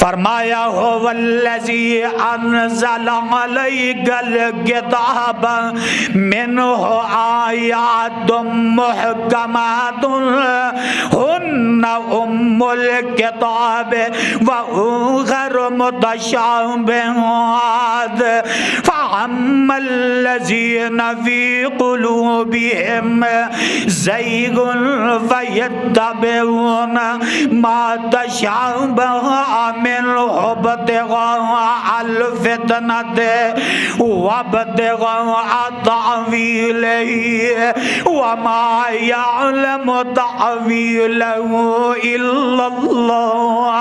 فرمایا والذی انزل علیک الکتاب منہ آیات محکمات ہن ام الکتاب وآخر متشابہات فأما الذین فی قلوبہم زیغ فیتبعون ما تشابہ منہ ابتغاء الفتنة وابتغاء تأویلہ وما يعلم تأویلہ الا اللہ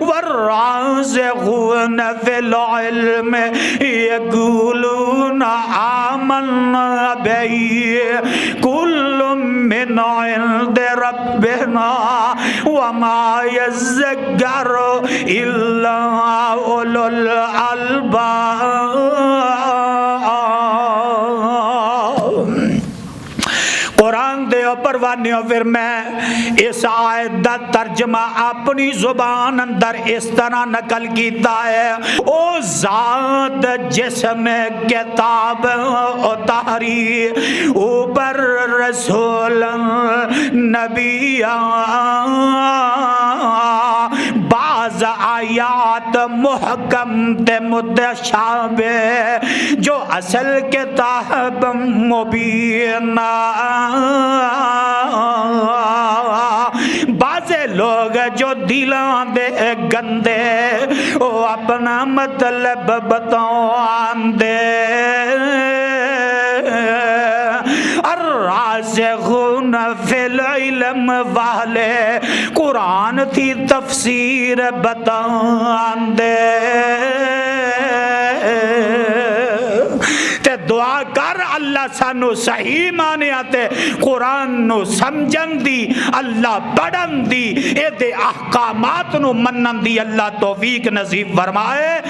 والراسخون فی العلم یقولون آمنا به کل من عند ربنا وما يذكر الا اولو الالباب۔ قرآن دے پروانیوں پھر میں اس آیت دا ترجمہ اپنی زبان اندر اس طرح نقل کیتا ہے، او ذات جس نے کتاب اتاری اوپر رسول نبی بعض آیات محکم تے متشابہ جو اصل کتاب مبین، بعض لوگ جو دلاں دے گندے وہ اپنا مطلب بتاؤں دے، الراسخون فی العلم والے قرآن تھی تفسیر بتاؤں دے۔ تے دعا کر اللہ سانو صحیح معنی آتے قرآن نو سمجھن دی، اللہ پڑھن دی، اے دے احکامات نو منن دی اللہ توفیق نصیب فرمائے۔